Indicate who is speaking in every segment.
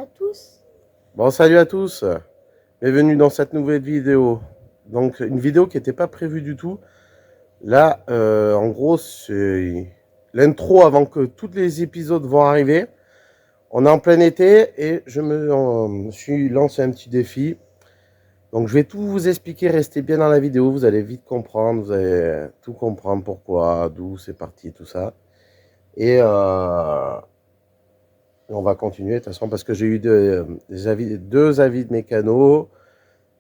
Speaker 1: à tous.
Speaker 2: Bon, salut à tous, bienvenue dans cette nouvelle vidéo. Donc, une vidéo qui n'était pas prévue du tout. Là, en gros, c'est l'intro avant que tous les épisodes vont arriver. On est en plein été et je me suis lancé un petit défi. Donc, je vais tout vous expliquer, restez bien dans la vidéo, vous allez vite comprendre, vous allez tout comprendre pourquoi, d'où c'est parti, tout ça. Et on va continuer de toute façon parce que j'ai eu deux avis de mécanos.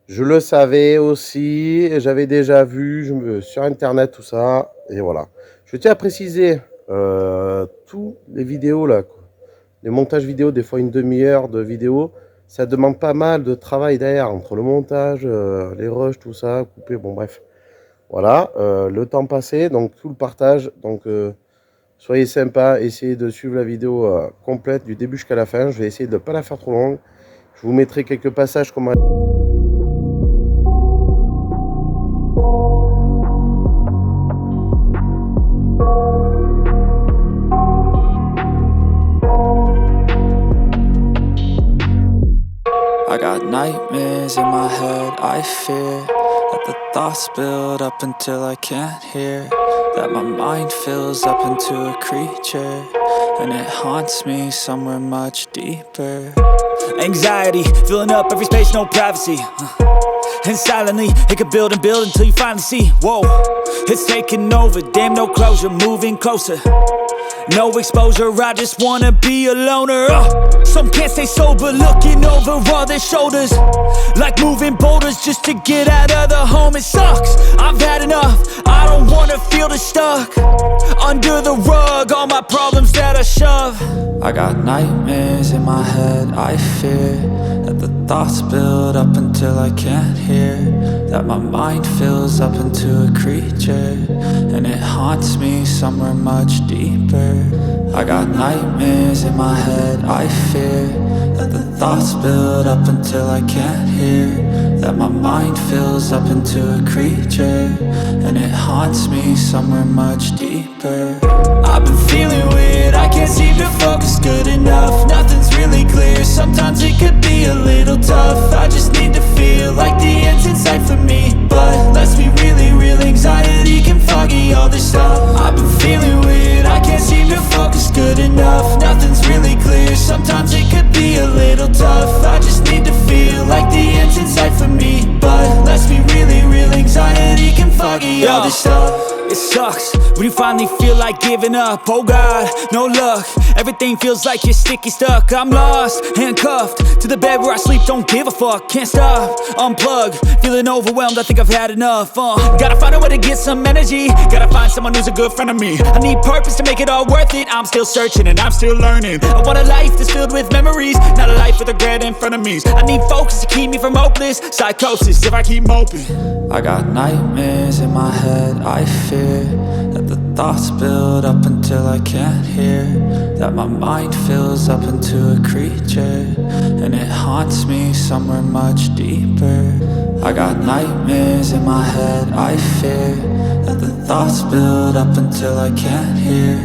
Speaker 2: Je le savais aussi, j'avais déjà vu sur internet tout ça, et voilà. Je tiens à préciser, tous les vidéos là, les montages vidéo, des fois une demi-heure de vidéo, ça demande pas mal de travail derrière, entre le montage, les rushs, tout ça, couper, bon bref. Voilà, le temps passé, donc tout le partage, donc soyez sympa, essayez de suivre la vidéo complète du début jusqu'à la fin, je vais essayer de ne pas la faire trop longue. Je vous mettrai quelques passages comme...
Speaker 3: I got nightmares in my head, I fear that the thoughts build up until I can't hear, that my mind fills up into a creature, and it haunts me somewhere much deeper. Anxiety, filling up every space, no privacy. And silently, it could build and build until you finally see, whoa, it's taking over, damn no closure, moving closer. No exposure, I just wanna be a loner. Some can't stay sober, looking over all their shoulders, like moving boulders just to get out of the home. It sucks, I've had enough, I don't wanna feel the stuck under the rug, all my problems that I shove. I got nightmares in my head, I fear that the thoughts build up until I can't hear, that my mind fills up into a creature, and it haunts me somewhere much deeper. I got nightmares in my head, I fear that the thoughts build up until I can't hear, that my mind fills up into a creature, and it haunts me somewhere much deeper. I've been feeling weird, I can't seem to focus good enough, nothing's really clear, sometimes it could be a little tough, I just need to feel like the end's in sight for me, but let's be really real, anxiety can foggy all this stuff. I've been feeling weird, I can't seem to focus good enough, nothing's really clear, sometimes it could be a little tough, I just need to feel like the end's in sight for me, but let's be really real, anxiety can foggy all this stuff. It sucks when you finally feel like giving up. Oh God, no luck, everything feels like you're sticky stuck. I'm lost, handcuffed to the bed where I sleep, don't give a fuck. Can't stop, unplug, feeling overwhelmed, I think I've had enough. Gotta find a way to get some energy, gotta find someone who's a good friend of me. I need purpose to make it all worth it, I'm still searching and I'm still learning. I want a life that's filled with memories, not a life with regret and frenemies. I need focus to keep me from hopeless psychosis if I keep moping. I got nightmares in my head, I fear that the thoughts build up until I can't hear, that my mind fills up into a creature, and it haunts me somewhere much deeper. I got nightmares in my head, I fear that the thoughts build up until I can't hear,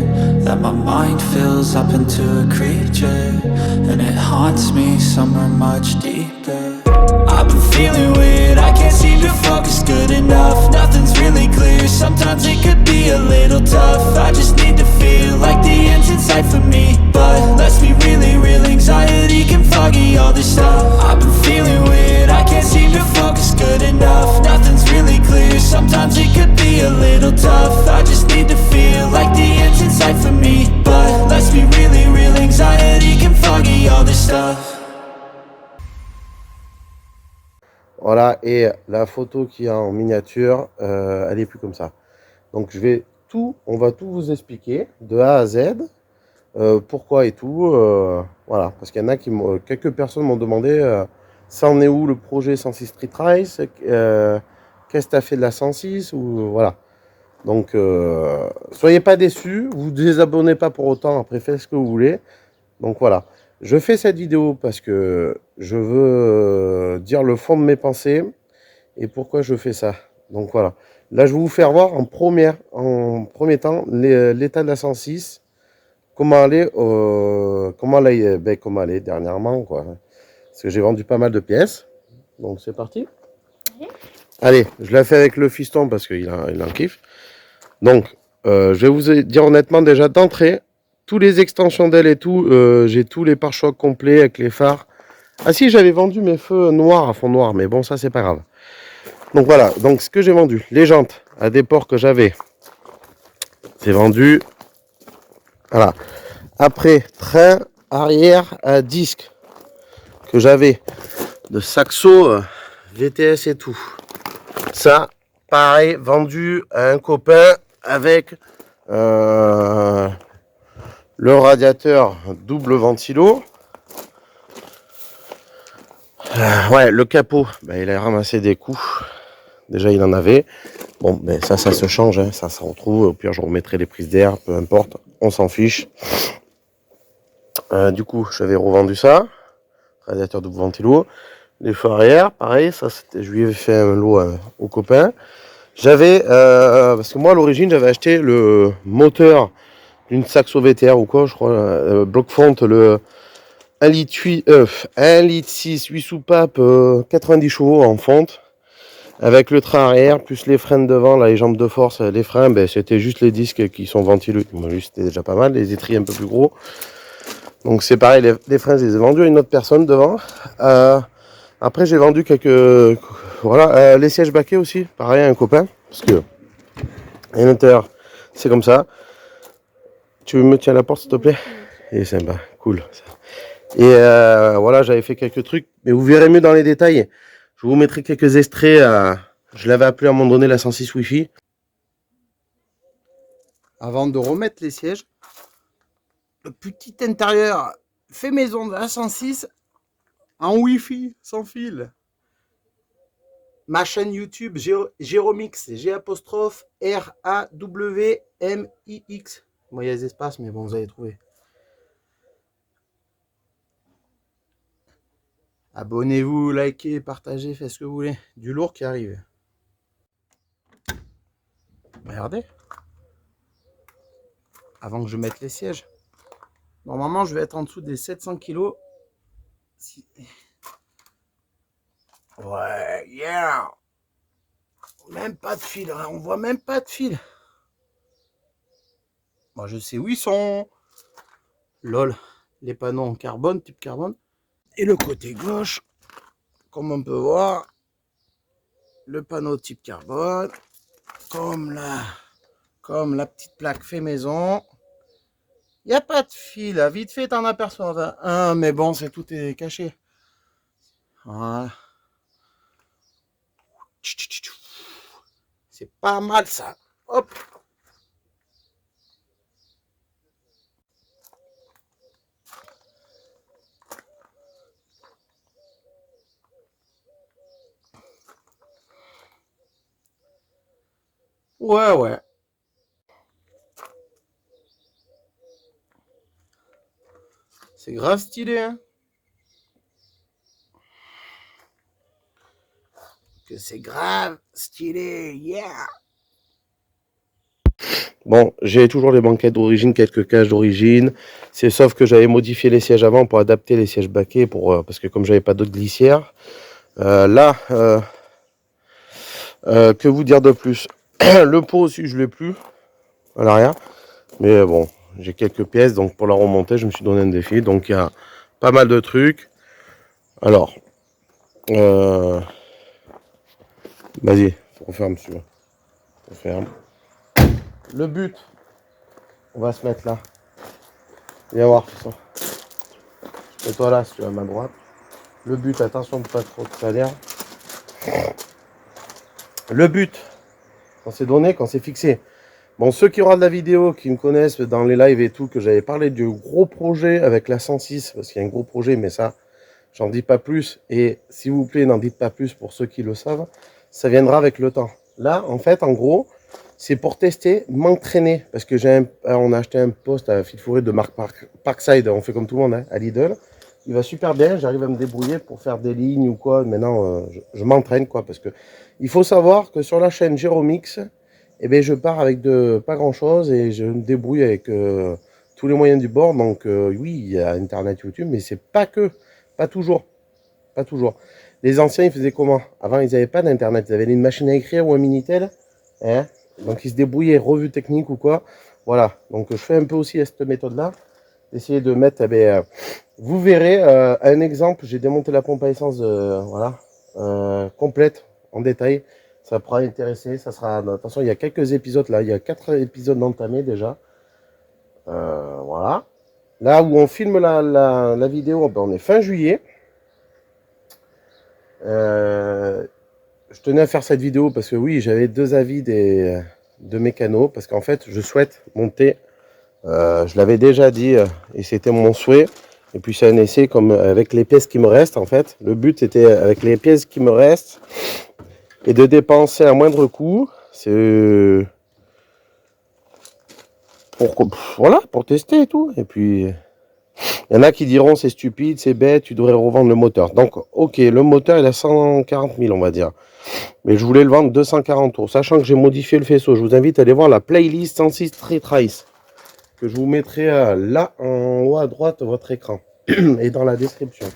Speaker 3: that my mind fills up into a creature, and it haunts me somewhere much deeper. I've been feeling weird, I can't seem to focus good enough, nothing's really clear, sometimes it could be a little tough, I just need to feel like the end's in sight for me, but let's be really real, anxiety can foggy all this stuff. I've been feeling weird, I can't seem to focus good enough, nothing's really clear, sometimes it could be a little tough, I just need to feel like the end's in sight for me, but let's be really real, anxiety can foggy all this stuff.
Speaker 2: Voilà, et la photo qu'il y a en miniature, elle est plus comme ça. Donc on va tout vous expliquer de A à Z, pourquoi et tout. Voilà, parce qu'il y en a quelques personnes m'ont demandé, ça en est où le projet 106 Street Race, qu'est-ce que tu as fait de la 106 ou voilà. Donc, soyez pas déçus, vous désabonnez pas pour autant, après faites ce que vous voulez. Donc voilà. Je fais cette vidéo parce que je veux dire le fond de mes pensées et pourquoi je fais ça. Donc voilà. Là, je vais vous faire voir en premier temps l'état de la 106, comment aller dernièrement, quoi. Parce que j'ai vendu pas mal de pièces. Donc c'est parti. Allez, je l'ai fait avec le fiston parce qu'il en kiffe. Donc, je vais vous dire honnêtement déjà d'entrée, tous les extensions d'aile et tout, j'ai tous les pare-chocs complets avec les phares. Ah si, j'avais vendu mes feux noirs à fond noir, mais bon, ça c'est pas grave. Donc voilà, donc ce que j'ai vendu, les jantes à des ports que j'avais, c'est vendu. Voilà. Après, train arrière à disque que j'avais de Saxo, VTS et tout. Ça, pareil, vendu à un copain avec le radiateur double ventilo. Ouais, le capot, ben, il a ramassé des coups. Déjà, il en avait. Bon, ben, ça se change, hein. Ça se retrouve. Au pire, je remettrai les prises d'air, peu importe. On s'en fiche. Du coup, j'avais revendu ça. Radiateur double ventilo. Les feux arrière, pareil. Ça, je lui ai fait un lot au copain. J'avais, parce que moi, à l'origine, j'avais acheté le moteur d'une Saxo VTR ou quoi, je crois, bloc fonte, le 1 litre 6, 8 soupapes, 90 chevaux en fonte, avec le train arrière, plus les freins de devant, là, les jambes de force, les freins, ben, c'était juste les disques qui sont ventileux. Bon, lui, c'était déjà pas mal, les étriers un peu plus gros. Donc c'est pareil, les freins, je les ai vendus à une autre personne devant. Après, j'ai vendu quelques... Voilà, les sièges baquets aussi, pareil, à un copain, parce que à l'intérieur, c'est comme ça. Tu me tiens la porte, s'il te plaît? Il est sympa, cool. Et voilà, j'avais fait quelques trucs, mais vous verrez mieux dans les détails. Je vous mettrai quelques extraits. Je l'avais appelé à un moment donné la 106 Wi-Fi. Avant de remettre les sièges, le petit intérieur fait maison de la 106 en Wi-Fi, sans fil. Ma chaîne YouTube Géromix, G''R''A''W''M''I''X. Bon, il y a des espaces, mais bon, vous allez trouver. Abonnez-vous, likez, partagez, faites ce que vous voulez. Du lourd qui arrive. Regardez. Avant que je mette les sièges. Normalement, je vais être en dessous des 700 kg. Ouais, yeah. Même pas de fil, hein. On voit même pas de fil. Moi, je sais où ils sont. Lol. Les panneaux en carbone, type carbone. Et le côté gauche, comme on peut voir, le panneau type carbone, comme la petite plaque fait maison. Il n'y a pas de fil, vite fait t'en aperçois un, mais bon, tout est caché. Voilà. C'est pas mal ça. Hop. Ouais, ouais. C'est grave stylé, hein. Que c'est grave stylé, yeah. Bon, j'ai toujours les banquettes d'origine, quelques cages d'origine. C'est sauf que j'avais modifié les sièges avant pour adapter les sièges baquets, parce que comme j'avais pas d'autres glissières. Que vous dire de plus? Le pot aussi, je l'ai plus à l'arrière. Mais bon, j'ai quelques pièces, donc pour la remonter, je me suis donné un défi. Donc il y a pas mal de trucs. Alors, vas-y, referme celui-là. Referme. Le but, on va se mettre là. Viens voir tout ça. Mets-toi là si tu as à ma droite. Le but, attention de pas trop te salir. Le but, quand c'est donné, quand c'est fixé. Bon, ceux qui regardent la vidéo, qui me connaissent dans les lives et tout, que j'avais parlé du gros projet avec la 106, parce qu'il y a un gros projet, mais ça, j'en dis pas plus. Et s'il vous plaît, n'en dites pas plus pour ceux qui le savent. Ça viendra avec le temps. Là, en fait, en gros, c'est pour tester, m'entraîner. Parce que on a acheté un poste à fil fourré de marque Parkside. On fait comme tout le monde, hein, à Lidl. Il va super bien. J'arrive à me débrouiller pour faire des lignes ou quoi. Maintenant, je m'entraîne, quoi. Parce que il faut savoir que sur la chaîne Géromix, eh bien, je pars avec pas grand chose et je me débrouille avec tous les moyens du bord. Donc oui, il y a Internet, YouTube, mais c'est pas que, pas toujours, pas toujours. Les anciens, ils faisaient comment? Avant, ils n'avaient pas d'Internet. Ils avaient une machine à écrire ou un Minitel. Hein, donc, ils se débrouillaient, revue technique ou quoi. Voilà. Donc, je fais un peu aussi cette méthode-là. Essayer de mettre, vous verrez, un exemple. J'ai démonté la pompe à essence, voilà, complète, en détail. Ça pourra intéresser. Ça sera, attention, il y a quelques épisodes là. Il y a 4 épisodes entamés déjà. Voilà. Là où on filme la vidéo, ben, on est fin juillet. Je tenais à faire cette vidéo parce que oui, j'avais 2 avis de mécanos parce qu'en fait, je souhaite monter. Je l'avais déjà dit et c'était mon souhait. Et puis c'est un essai comme avec les pièces qui me restent en fait. Le but était avec les pièces qui me restent et de dépenser à moindre coût. C'est voilà, pour tester et tout. Et puis il y en a qui diront c'est stupide, c'est bête, tu devrais revendre le moteur. Donc ok, le moteur il a 140 000 on va dire. Mais je voulais le vendre 240 euros, sachant que j'ai modifié le faisceau. Je vous invite à aller voir la playlist 106 Street Race, que je vous mettrai là en haut à droite de votre écran et dans la description.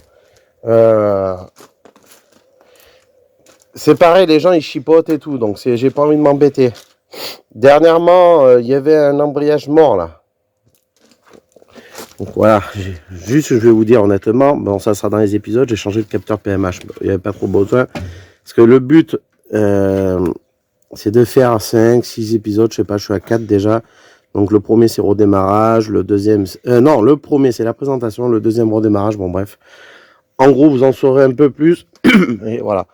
Speaker 2: C'est pareil, les gens ils chipotent et tout, donc j'ai pas envie de m'embêter. Dernièrement, il y avait un embrayage mort là. Donc voilà, juste je vais vous dire honnêtement, bon ça sera dans les épisodes, j'ai changé le capteur PMH, il n'y avait pas trop besoin. Parce que le but, c'est de faire 5, 6 épisodes, je sais pas, je suis à 4 déjà. Donc le premier c'est redémarrage, le deuxième... non, le premier c'est la présentation, le deuxième redémarrage, bon bref. En gros, vous en saurez un peu plus. Et voilà.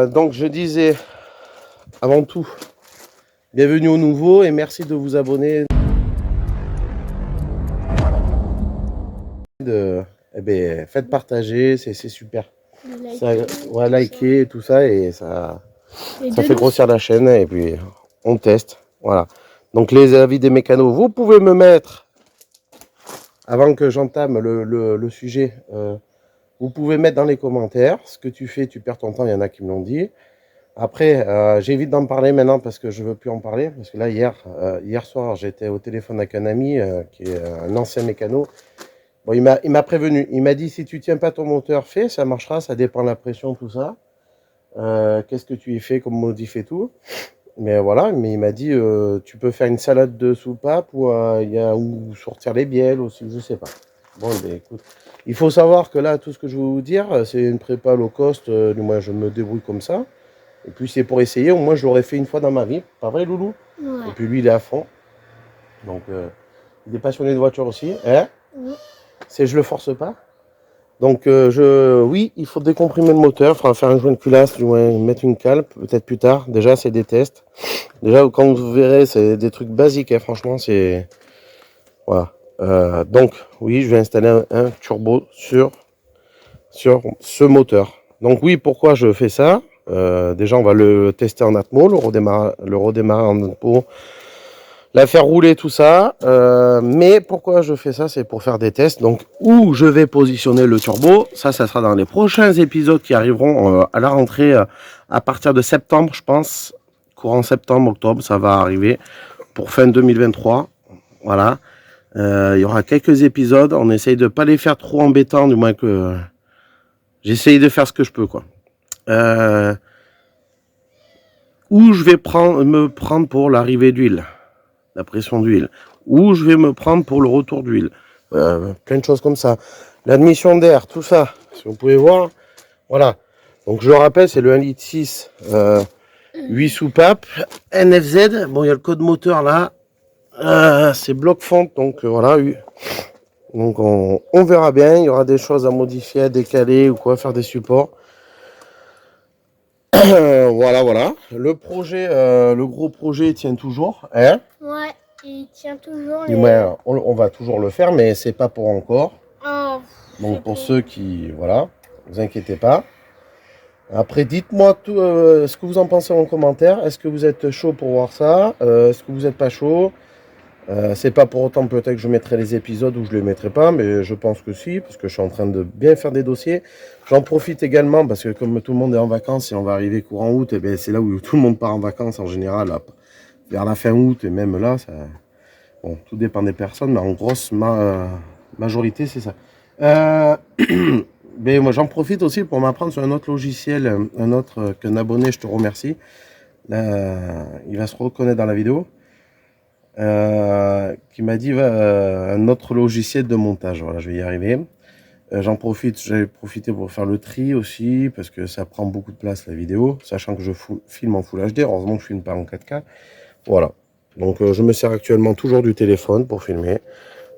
Speaker 2: Donc je disais, avant tout, bienvenue aux nouveaux et merci de vous abonner. Faites partager, c'est super. Ça, ouais, liker tout ça et ça fait grossir la chaîne et puis on teste. Voilà. Donc les avis des mécanos, vous pouvez me mettre, avant que j'entame le sujet, vous pouvez mettre dans les commentaires ce que tu fais, tu perds ton temps, il y en a qui me l'ont dit. Après, j'évite d'en parler maintenant parce que je veux plus en parler. Parce que là, hier soir, j'étais au téléphone avec un ami qui est un ancien mécano. Bon, il m'a prévenu. Il m'a dit, si tu tiens pas ton moteur fait, ça marchera, ça dépend de la pression, tout ça. Qu'est-ce que tu y fais comme modif et tout. Mais voilà, mais il m'a dit, tu peux faire une salade de soupape ou sortir les bielles aussi, je sais pas. Bon, ben, écoute, il faut savoir que là, tout ce que je vais vous dire, c'est une prépa low cost. Du moins, je me débrouille comme ça. Et puis, c'est pour essayer. Au moins, je l'aurais fait une fois dans ma vie. Pas vrai, Loulou? Ouais. Et puis, lui, il est à fond. Donc, il est passionné de voiture aussi. Hein? Oui. Je le force pas. Donc, oui, il faut décomprimer le moteur. Il faudra faire un joint de culasse, du moins, mettre une calpe, peut-être plus tard. Déjà, c'est des tests. Déjà, quand vous verrez, c'est des trucs basiques. Hein, franchement, c'est... Voilà. Donc, oui, je vais installer un turbo sur ce moteur. Donc, oui, pourquoi je fais ça? Déjà, on va le tester en atmo, le redémarrer en atmo, la faire rouler, tout ça. Mais pourquoi je fais ça? C'est pour faire des tests. Donc, où je vais positionner le turbo, ça sera dans les prochains épisodes qui arriveront à la rentrée à partir de septembre, je pense. Courant septembre, octobre, ça va arriver pour fin 2023. Voilà. Il y aura quelques épisodes. On essaye de pas les faire trop embêtants, du moins que j'essaye de faire ce que je peux, quoi. Où je vais me prendre pour l'arrivée d'huile, la pression d'huile, où je vais me prendre pour le retour d'huile, plein de choses comme ça, l'admission d'air, tout ça, si vous pouvez voir, voilà. Donc je le rappelle, c'est le 1,6 litre, 8 soupapes, NFZ, bon il y a le code moteur là, c'est bloc fonte, donc voilà, donc on verra bien, il y aura des choses à modifier, à décaler ou quoi, faire des supports. Voilà. Le projet, le gros projet, il tient toujours. Hein?
Speaker 1: Ouais, il tient toujours.
Speaker 2: Ouais, on va toujours le faire, mais c'est pas pour encore.
Speaker 1: Oh,
Speaker 2: donc pour ceux qui, voilà, vous inquiétez pas. Après, dites-moi tout, ce que vous en pensez en commentaire. Est-ce que vous êtes chaud pour voir ça? Est-ce que vous n'êtes pas chaud? C'est pas pour autant peut-être que je mettrai les épisodes ou je les mettrai pas, mais je pense que si, parce que je suis en train de bien faire des dossiers. J'en profite également parce que comme tout le monde est en vacances et on va arriver courant août, et bien c'est là où tout le monde part en vacances en général, là, vers la fin août et même là, Bon, tout dépend des personnes, mais en grosse majorité, c'est ça. Mais moi, j'en profite aussi pour m'apprendre sur un autre logiciel, qu'un abonné, je te remercie. Il va se reconnaître dans la vidéo. Qui m'a dit un autre logiciel de montage. Voilà, je vais y arriver. J'en profite, j'avais profité pour faire le tri aussi, parce que ça prend beaucoup de place la vidéo, sachant que je filme en Full HD. Heureusement que je filme pas en 4K. Voilà. Donc je me sers actuellement toujours du téléphone pour filmer.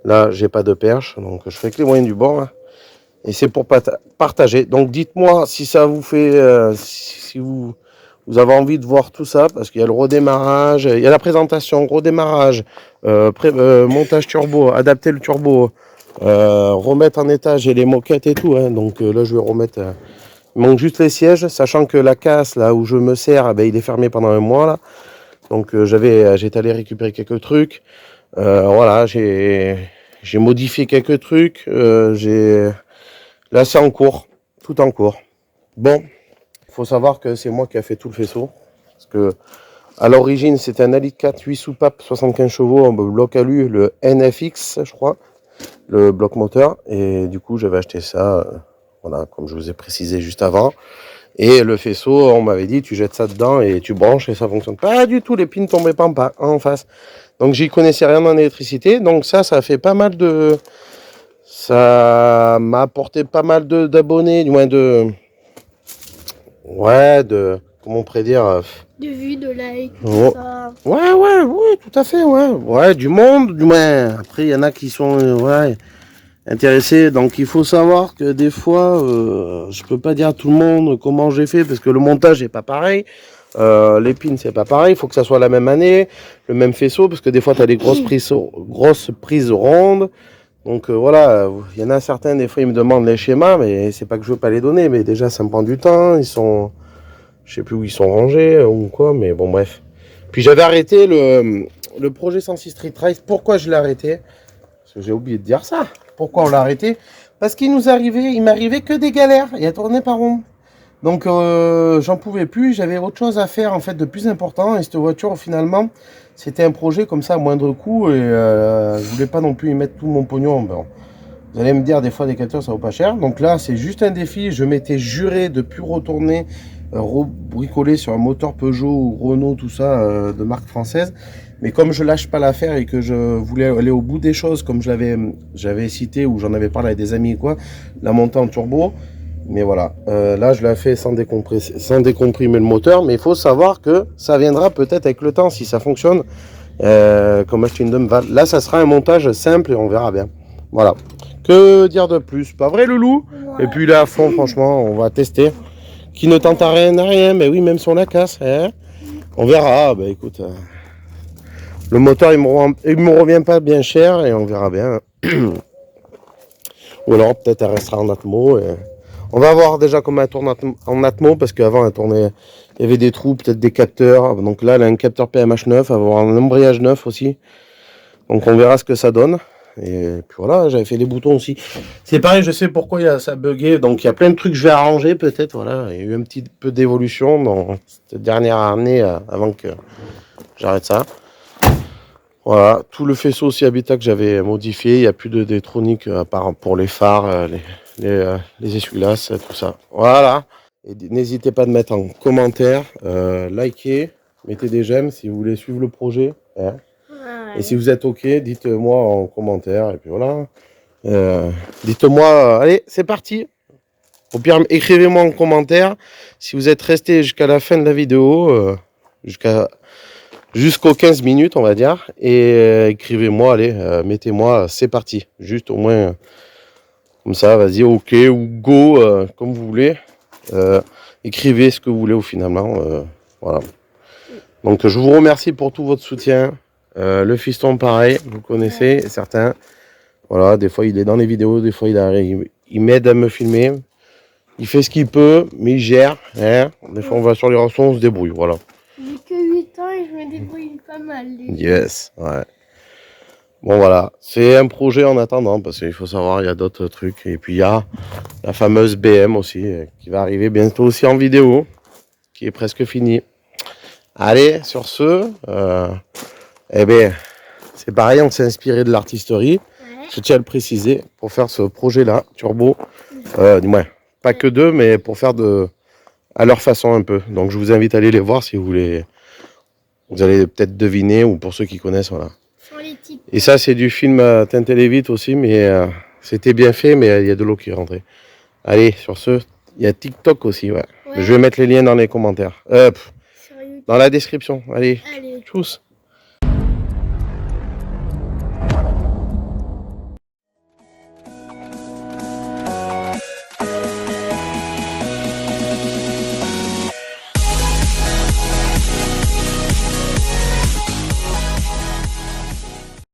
Speaker 2: Là, j'ai pas de perche, donc je fais avec les moyens du bord. Là. Et c'est pour partager. Donc dites-moi si ça vous fait, si vous avez envie de voir tout ça, parce qu'il y a le redémarrage, il y a la présentation, redémarrage, montage turbo, adapter le turbo, remettre en état, j'ai les moquettes et tout. Hein, donc là, je vais remettre. Il manque juste les sièges, sachant que la casse là où je me sers, eh ben, il est fermé pendant un mois là. Donc j'étais allé récupérer quelques trucs. Voilà, j'ai modifié quelques trucs. Là, c'est en cours, tout en cours. Bon, il faut savoir que c'est moi qui a fait tout le faisceau. Parce que à l'origine, c'était un Elite 4 8 soupapes, 75 chevaux, en bloc alu, le NFX, je crois, le bloc moteur. Et du coup, j'avais acheté ça, voilà, comme je vous ai précisé juste avant. Et le faisceau, on m'avait dit, tu jettes ça dedans et tu branches et ça fonctionne pas du tout. Les pins tombaient pas en face. Donc, j'y connaissais rien en électricité. Donc, ça fait pas mal de... Ça m'a apporté pas mal d'abonnés, du moins comment on pourrait dire,
Speaker 1: De vues, de likes,
Speaker 2: oh.
Speaker 1: tout ça.
Speaker 2: Ouais, tout à fait, ouais, du monde, du moins. Après, il y en a qui sont, intéressés. Donc, il faut savoir que des fois, je peux pas dire à tout le monde comment j'ai fait, parce que le montage est pas pareil. Les pins, c'est pas pareil. Il faut que ça soit la même année, le même faisceau, parce que des fois, tu as des grosses prises rondes. Donc voilà, il y en a certains, des fois ils me demandent les schémas, mais c'est pas que je veux pas les donner, mais déjà ça me prend du temps, je sais plus où ils sont rangés ou quoi, mais bon bref. Puis j'avais arrêté le projet 106 Street Race. Pourquoi je l'ai arrêté? Parce que j'ai oublié de dire ça. Pourquoi on l'a arrêté? Parce qu'il m'arrivait que des galères, et à tourner par rond. Donc j'en pouvais plus, j'avais autre chose à faire en fait de plus important, et cette voiture finalement c'était un projet comme ça à moindre coût, et je voulais pas non plus y mettre tout mon pognon. Bon, vous allez me dire des fois des capteurs ça vaut pas cher, donc là c'est juste un défi. Je m'étais juré de plus retourner bricoler sur un moteur Peugeot ou Renault, tout ça de marque française, mais comme je lâche pas l'affaire et que je voulais aller au bout des choses, comme j'avais cité ou j'en avais parlé avec des amis quoi, la montée en turbo. Mais voilà, là je l'ai fait sans décomprimer le moteur, mais il faut savoir que ça viendra peut-être avec le temps si ça fonctionne comme acheter une Dumval. Là ça sera un montage simple et on verra bien. Voilà, que dire de plus? Pas vrai Loulou? Ouais. Et puis là à fond franchement on va tester. Qui ne tente à rien, mais oui même si on la casse, hein, on verra. Bah écoute, le moteur il me revient pas bien cher et on verra bien. Ou alors peut-être elle restera en Atmo. On va voir déjà comment elle tourne en Atmo, parce qu'avant elle tournait, il y avait des trous, peut-être des capteurs. Donc là elle a un capteur PMH 9, elle va avoir un embrayage 9 aussi. Donc on verra ce que ça donne. Et puis voilà, j'avais fait les boutons aussi. C'est pareil, je sais pourquoi ça bugué. Donc il y a plein de trucs que je vais arranger peut-être. Voilà, il y a eu un petit peu d'évolution dans cette dernière année avant que j'arrête ça. Voilà, tout le faisceau aussi Habitat que j'avais modifié. Il n'y a plus de d'électronique à part pour les phares, les essuie-glaces, tout ça. Voilà. Et n'hésitez pas de mettre en commentaire, likez, mettez des j'aime si vous voulez suivre le projet. Hein. Ouais. Et si vous êtes OK, dites-moi en commentaire. Et puis voilà. Dites-moi, allez, c'est parti. Au pire, écrivez-moi en commentaire si vous êtes resté jusqu'à la fin de la vidéo, jusqu'aux 15 minutes, on va dire. Et écrivez-moi, allez, mettez-moi, c'est parti. Juste au moins... Comme ça, vas-y, OK ou go, comme vous voulez. Écrivez ce que vous voulez finalement. Voilà. Donc, je vous remercie pour tout votre soutien. Le fiston, pareil, vous connaissez, certains. Voilà, des fois, il est dans les vidéos, des fois, il m'aide à me filmer. Il fait ce qu'il peut, mais il gère. Hein. Des fois, on va sur les rançons, on se débrouille. Voilà.
Speaker 1: J'ai que 8 ans et je me débrouille pas mal.
Speaker 2: Yes, ouais. Bon voilà, c'est un projet en attendant, parce qu'il faut savoir, il y a d'autres trucs. Et puis il y a la fameuse BM aussi, qui va arriver bientôt aussi en vidéo, qui est presque finie. Allez, sur ce, eh bien, C'est pareil, on s'est inspiré de l'artisterie.
Speaker 1: Ouais.
Speaker 2: Je tiens à le préciser pour faire ce projet-là, Turbo. Ouais, pas que deux, mais pour faire à leur façon un peu. Donc je vous invite à aller les voir si vous voulez. Vous allez peut-être deviner, ou pour ceux qui connaissent, voilà.
Speaker 1: Sans les types.
Speaker 2: Et ça, c'est du film Tintin les vite aussi, mais c'était bien fait, mais il y a de l'eau qui est rentrée. Allez, sur ce, il y a TikTok aussi, ouais.
Speaker 1: Ouais.
Speaker 2: Je vais mettre les liens dans les commentaires.
Speaker 1: Sur YouTube.
Speaker 2: Dans la description. Allez,
Speaker 1: Allez.
Speaker 2: tchuss.